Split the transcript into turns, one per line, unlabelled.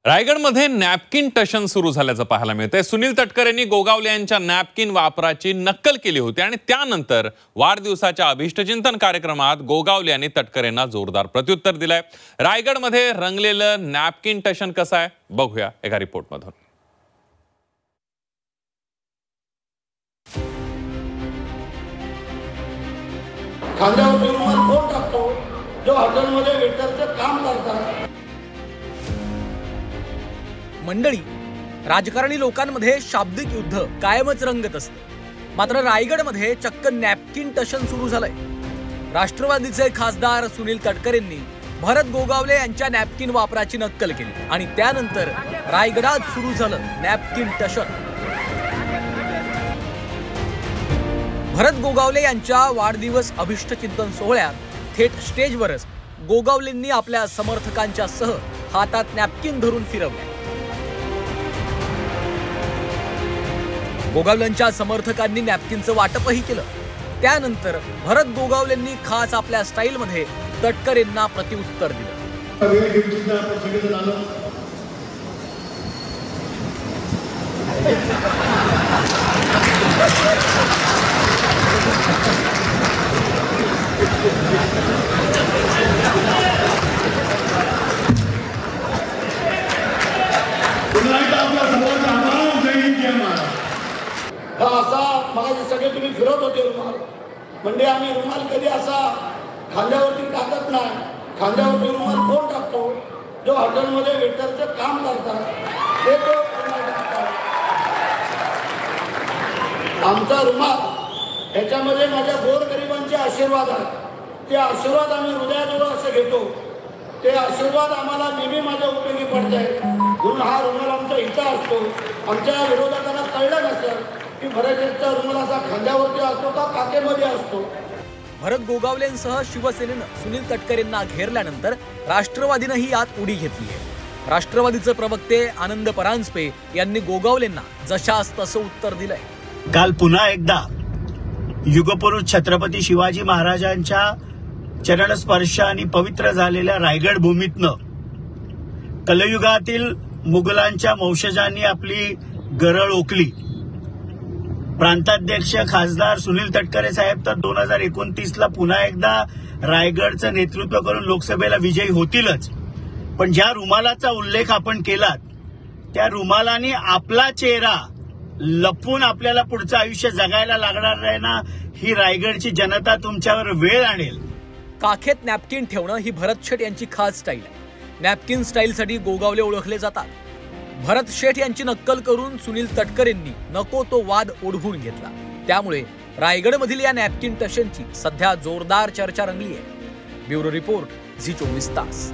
रायगडमध्ये नॅपकिन टशन सुरू झाल्याचं पाहायला मिळतंय। सुनील तटकरे यांनी गोगावले यांच्या नॅपकिन वापराची नक्कल केली होती आणि त्यानंतर वाढदिवसाच्या अभिष्टचिंतन कार्यक्रमात गोगावले यांनी तटकरेंना जोरदार प्रत्युत्तर दिलंय। रायगडमध्ये रंगलेलं नॅपकिन टशन कसं आहे बघूया एका रिपोर्टमधून।
खांद्यावर रुमाल कोण टाकतो जो हॉटेलमध्ये वेटरचं काम करतात।
मंडळी, राजकारणी लोकांमध्ये शाब्दिक युद्ध कायमच रंगत असते, मात्र रायगडमध्ये चक्क नॅपकिन टशन सुरू झालंय। राष्ट्रवादीचे खासदार सुनील तटकरेंनी भरत गोगावले यांच्या नॅपकिन वापराची नक्कल केली आणि त्यानंतर रायगडात सुरू झालं नॅपकिन टशन। भरत गोगावले यांच्या वाढदिवस अभिष्टचिंतन सोहळ्यात थेट स्टेजवरच गोगावलेंनी आपल्या समर्थकांच्या सह हातात नॅपकिन धरून फिरवले। गोगावलेंच्या समर्थकांनी नॅपकिनचं वाटपही केलं। त्यानंतर भरत गोगावलेंनी खास आपल्या स्टाईलमध्ये तटकरेंना प्रत्युत्तर दिलं।
असा मग सगळे तुम्ही फिरत होते रुमाल, म्हणजे आम्ही रुमाल कधी असा खांद्यावरती टाकत नाही। खांद्यावरती रुमाल कोण टाकतो जो हॉटेलमध्ये वेटरचं काम करतात ते तो रुमाल टाकतात। आमचा रुमाल ह्याच्यामध्ये माझ्या गोरगरिबांचे आशीर्वाद आहेत। ते आशीर्वाद आम्ही हृदयाजवळ असं घेतो, ते आशीर्वाद आम्हाला नेहमी माझ्या उपयोगी पडत आहेत। म्हणून हा रुमाल आमचा हिता असतो। आमच्या विरोधकांना कळलं नसेल की भरतचा रुमाल असा खांद्यावरती असतो का काकेमध्ये असतो।
भरत गोगावलेंसह शिवसेनेनं सुनील तटकरेंना घेरल्यानंतर राष्ट्रवादीनंही यात उडी घेतली आहे। राष्ट्रवादीचे प्रवक्ते आनंद परांजपे यांनी गोगावलेंना जशास तसं उत्तर दिलंय।
काल पुन्हा एकदा युगपुरुष छत्रपती शिवाजी महाराजांच्या चरणस्पर्शाने पवित्र झालेल्या रायगड भूमीतनं कलयुगातील मुघलांच्या वंशजांनी आपली गरळ ओकली। प्रांताध्यक्ष खासदार सुनील तटकरे साहेब तर 2029ला पुन्हा एकदा रायगडचं नेतृत्व करून लोकसभेला विजयी होतीलच, पण ज्या रुमालाचा उल्लेख आपण केलात त्या रुमालाने आपला चेहरा लपवून आपल्याला पुढचं आयुष्य जगायला लागणार आहे ना, ही रायगडची जनता तुमच्यावर वेळ आणेल।
काखेत नॅपकिन ठेवणं ही भरत शेठ यांची खास स्टाईल आहे। नॅपकिन स्टाईलसाठी गोगावले ओळखले जातात। भरत शेठ यांची नक्कल करून सुनील तटकरेंनी नको तो वाद ओढवून घेतला। त्यामुळे रायगडमधील या नॅपकिन टशनची सध्या जोरदार चर्चा रंगली आहे। ब्युरो रिपोर्ट, झी 24 तास।